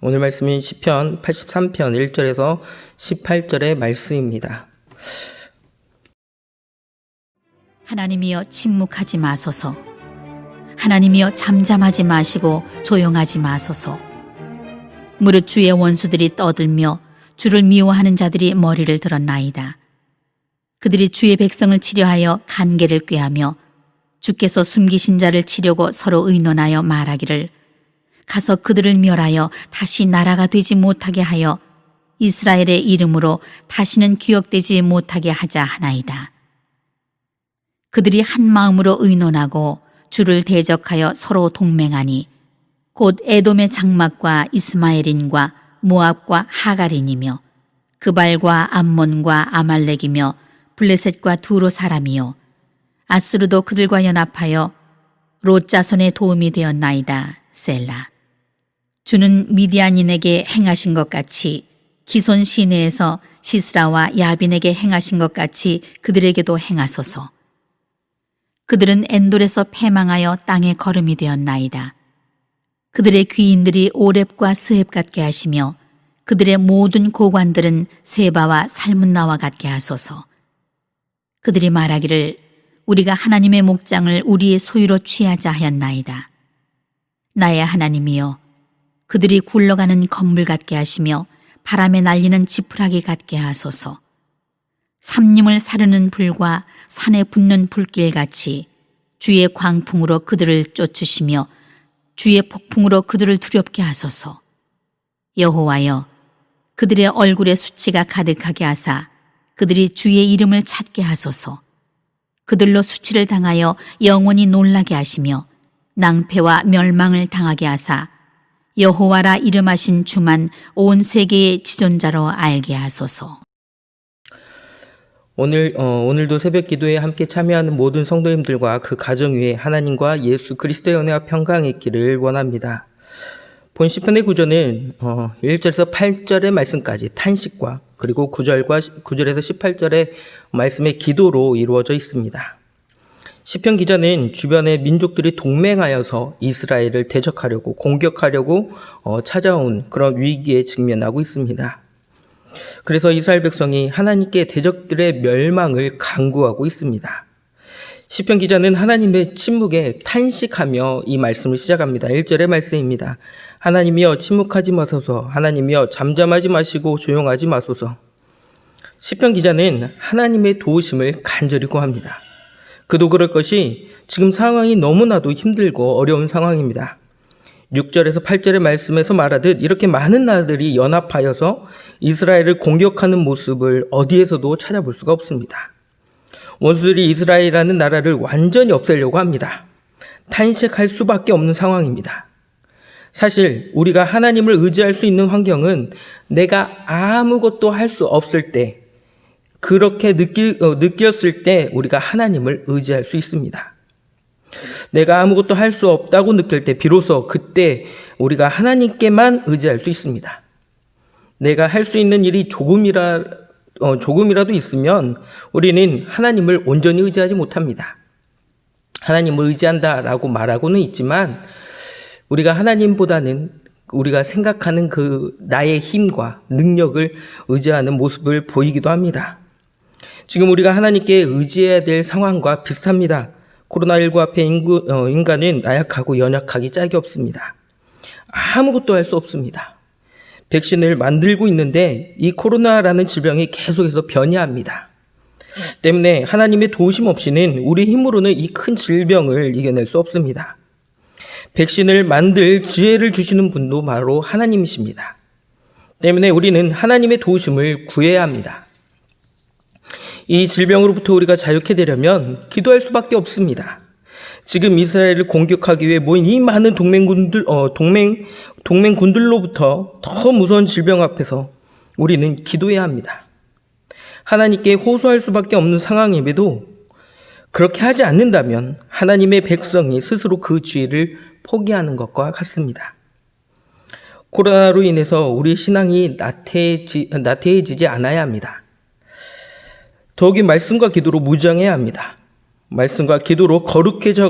오늘 말씀은 시편 83편 1절에서 18절의 말씀입니다. 하나님이여 침묵하지 마소서. 하나님이여 잠잠하지 마시고 조용하지 마소서. 무릇 주의 원수들이 떠들며 주를 미워하는 자들이 머리를 들었나이다. 그들이 주의 백성을 치려하여 간계를 꾀하며 주께서 숨기신 자를 치려고 서로 의논하여 말하기를 가서 그들을 멸하여 다시 나라가 되지 못하게 하여 이스라엘의 이름으로 다시는 기억되지 못하게 하자 하나이다. 그들이 한 마음으로 의논하고 주를 대적하여 서로 동맹하니 곧 에돔의 장막과 이스마엘인과 모압과 하갈인이며 그발과 암몬과 아말렉이며 블레셋과 두로 사람이요 아수르도 그들과 연합하여 롯 자손의 도움이 되었나이다. 셀라. 주는 미디안인에게 행하신 것 같이 기손 시내에서 시스라와 야빈에게 행하신 것 같이 그들에게도 행하소서. 그들은 엔돌에서 패망하여 땅에 거름이 되었나이다. 그들의 귀인들이 오렙과 스렙 같게 하시며 그들의 모든 고관들은 세바와 살문나와 같게 하소서. 그들이 말하기를 우리가 하나님의 목장을 우리의 소유로 취하자 하였나이다. 나의 하나님이여, 그들이 굴러가는 건물 같게 하시며 바람에 날리는 지푸라기 같게 하소서. 삼림을 사르는 불과 산에 붙는 불길같이 주의 광풍으로 그들을 쫓으시며 주의 폭풍으로 그들을 두렵게 하소서. 여호와여, 그들의 얼굴에 수치가 가득하게 하사 그들이 주의 이름을 찾게 하소서. 그들로 수치를 당하여 영원히 놀라게 하시며 낭패와 멸망을 당하게 하사 여호와라 이름하신 주만 온 세계의 지존자로 알게 하소서. 오늘도 새벽 기도에 함께 참여하는 모든 성도님들과 그 가정 위에 하나님과 예수 그리스도의 은혜와 평강이 있기를 원합니다. 본 시편의 구조는 1절에서 8절의 말씀까지 탄식과 그리고 9절에서 18절의 말씀의 기도로 이루어져 있습니다. 시편 기자는 주변의 민족들이 동맹하여서 이스라엘을 대적하려고 공격하려고 찾아온 그런 위기에 직면하고 있습니다. 그래서 이스라엘 백성이 하나님께 대적들의 멸망을 간구하고 있습니다. 시편 기자는 하나님의 침묵에 탄식하며 이 말씀을 시작합니다. 1절의 말씀입니다. 하나님이여 침묵하지 마소서. 하나님이여 잠잠하지 마시고 조용하지 마소서. 시편 기자는 하나님의 도우심을 간절히 구합니다. 그도 그럴 것이 지금 상황이 너무나도 힘들고 어려운 상황입니다. 6절에서 8절의 말씀에서 말하듯 이렇게 많은 나라들이 연합하여서 이스라엘을 공격하는 모습을 어디에서도 찾아볼 수가 없습니다. 원수들이 이스라엘이라는 나라를 완전히 없애려고 합니다. 탄식할 수밖에 없는 상황입니다. 사실 우리가 하나님을 의지할 수 있는 환경은 내가 아무것도 할 수 없을 때, 그렇게 느꼈을 때 우리가 하나님을 의지할 수 있습니다. 내가 아무것도 할 수 없다고 느낄 때 비로소 그때 우리가 하나님께만 의지할 수 있습니다. 내가 할 수 있는 일이 조금이라도 있으면 우리는 하나님을 온전히 의지하지 못합니다. 하나님을 의지한다라고 말하고는 있지만 우리가 하나님보다는 우리가 생각하는 그 나의 힘과 능력을 의지하는 모습을 보이기도 합니다. 지금 우리가 하나님께 의지해야 될 상황과 비슷합니다. 코로나19 앞에 인간은 나약하고 연약하기 짝이 없습니다. 아무것도 할 수 없습니다. 백신을 만들고 있는데 이 코로나라는 질병이 계속해서 변이합니다. 때문에 하나님의 도우심 없이는 우리 힘으로는 이 큰 질병을 이겨낼 수 없습니다. 백신을 만들 지혜를 주시는 분도 바로 하나님이십니다. 때문에 우리는 하나님의 도우심을 구해야 합니다. 이 질병으로부터 우리가 자유케 되려면 기도할 수밖에 없습니다. 지금 이스라엘을 공격하기 위해 모인 이 많은 동맹군들로부터 더 무서운 질병 앞에서 우리는 기도해야 합니다. 하나님께 호소할 수밖에 없는 상황임에도 그렇게 하지 않는다면 하나님의 백성이 스스로 그 지혜를 포기하는 것과 같습니다. 코로나로 인해서 우리 신앙이 나태해지지 않아야 합니다. 더욱이 말씀과 기도로 무장해야 합니다. 말씀과 기도로 거룩해져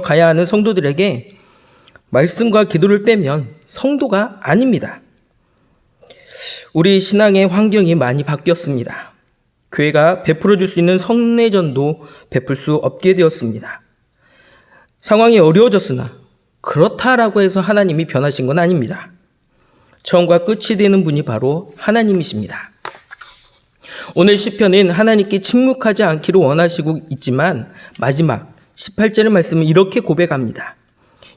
가야 하는 성도들에게 말씀과 기도를 빼면 성도가 아닙니다. 우리 신앙의 환경이 많이 바뀌었습니다. 교회가 베풀어 줄 수 있는 성례전도 베풀 수 없게 되었습니다. 상황이 어려워졌으나 그렇다라고 해서 하나님이 변하신 건 아닙니다. 처음과 끝이 되는 분이 바로 하나님이십니다. 오늘 시편은 하나님께 침묵하지 않기를 원하시고 있지만 마지막 18절의 말씀은 이렇게 고백합니다.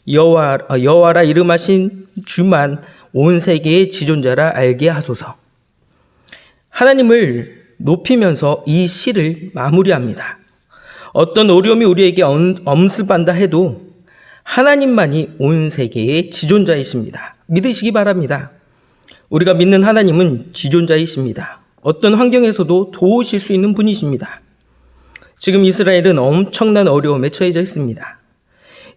여호와라 이름하신 주만 온 세계의 지존자라 알게 하소서. 하나님을 높이면서 이 시를 마무리합니다. 어떤 어려움이 우리에게 엄습한다 해도 하나님만이 온 세계의 지존자이십니다. 믿으시기 바랍니다. 우리가 믿는 하나님은 지존자이십니다. 어떤 환경에서도 도우실 수 있는 분이십니다. 지금 이스라엘은 엄청난 어려움에 처해져 있습니다.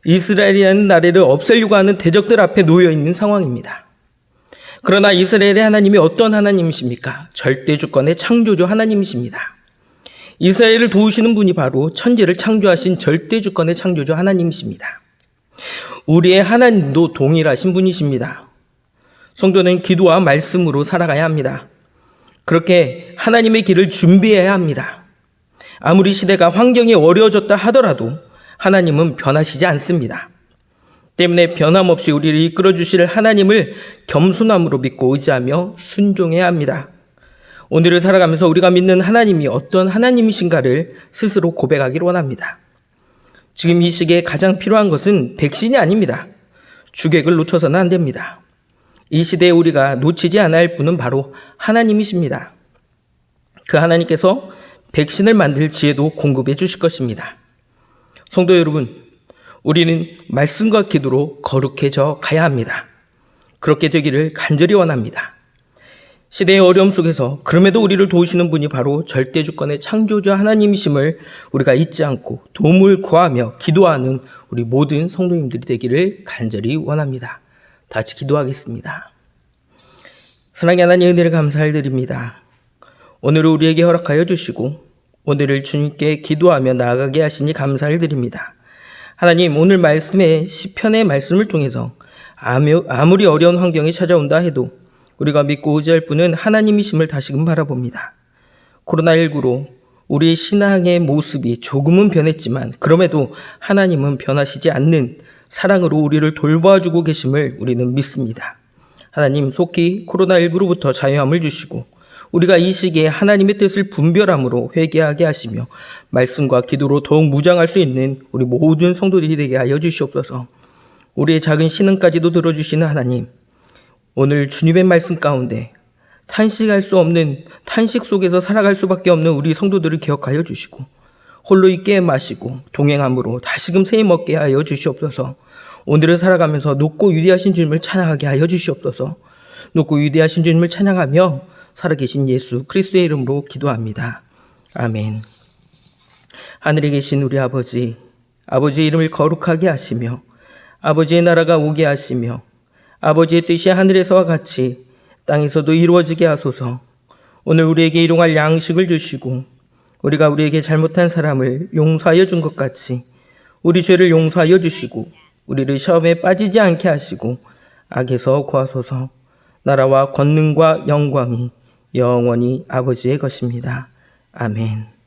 이스라엘이라는 나라를 없애려고 하는 대적들 앞에 놓여 있는 상황입니다. 그러나 이스라엘의 하나님이 어떤 하나님이십니까? 절대주권의 창조주 하나님이십니다. 이스라엘을 도우시는 분이 바로 천지를 창조하신 절대주권의 창조주 하나님이십니다. 우리의 하나님도 동일하신 분이십니다. 성도는 기도와 말씀으로 살아가야 합니다. 그렇게 하나님의 길을 준비해야 합니다. 아무리 시대가 환경이 어려워졌다 하더라도 하나님은 변하시지 않습니다. 때문에 변함없이 우리를 이끌어 주실 하나님을 겸손함으로 믿고 의지하며 순종해야 합니다. 오늘을 살아가면서 우리가 믿는 하나님이 어떤 하나님이신가를 스스로 고백하기를 원합니다. 지금 이 시기에 가장 필요한 것은 백신이 아닙니다. 주객을 놓쳐서는 안 됩니다. 이 시대에 우리가 놓치지 않아야 할 분은 바로 하나님이십니다. 그 하나님께서 백신을 만들 지혜도 공급해 주실 것입니다. 성도 여러분, 우리는 말씀과 기도로 거룩해져 가야 합니다. 그렇게 되기를 간절히 원합니다. 시대의 어려움 속에서 그럼에도 우리를 도우시는 분이 바로 절대주권의 창조주 하나님이심을 우리가 잊지 않고 도움을 구하며 기도하는 우리 모든 성도님들이 되기를 간절히 원합니다. 다 같이 기도하겠습니다. 사랑의 하나님, 은혜를 감사드립니다. 오늘을 우리에게 허락하여 주시고 오늘을 주님께 기도하며 나아가게 하시니 감사를 드립니다. 하나님, 오늘 말씀의 시편의 말씀을 통해서 아무리 어려운 환경이 찾아온다 해도 우리가 믿고 의지할 분은 하나님이심을 다시금 바라봅니다. 코로나19로 우리의 신앙의 모습이 조금은 변했지만 그럼에도 하나님은 변하시지 않는 사랑으로 우리를 돌봐주고 계심을 우리는 믿습니다. 하나님, 속히 코로나19로부터 자유함을 주시고 우리가 이 시기에 하나님의 뜻을 분별함으로 회개하게 하시며 말씀과 기도로 더욱 무장할 수 있는 우리 모든 성도들이 되게 하여 주시옵소서. 우리의 작은 신앙까지도 들어주시는 하나님, 오늘 주님의 말씀 가운데 탄식할 수 없는 탄식 속에서 살아갈 수밖에 없는 우리 성도들을 기억하여 주시고 홀로 있게 마시고 동행함으로 다시금 세임 얻게 하여 주시옵소서. 오늘을 살아가면서 높고 위대하신 주님을 찬양하게 하여 주시옵소서. 높고 위대하신 주님을 찬양하며 살아계신 예수 그리스도의 이름으로 기도합니다. 아멘. 하늘에 계신 우리 아버지, 아버지의 이름을 거룩하게 하시며 아버지의 나라가 오게 하시며 아버지의 뜻이 하늘에서와 같이 땅에서도 이루어지게 하소서. 오늘 우리에게 일용할 양식을 주시고 우리가 우리에게 잘못한 사람을 용서하여 준 것 같이 우리 죄를 용서하여 주시고 우리를 시험에 빠지지 않게 하시고 악에서 구하소서. 나라와 권능과 영광이 영원히 아버지의 것입니다. 아멘.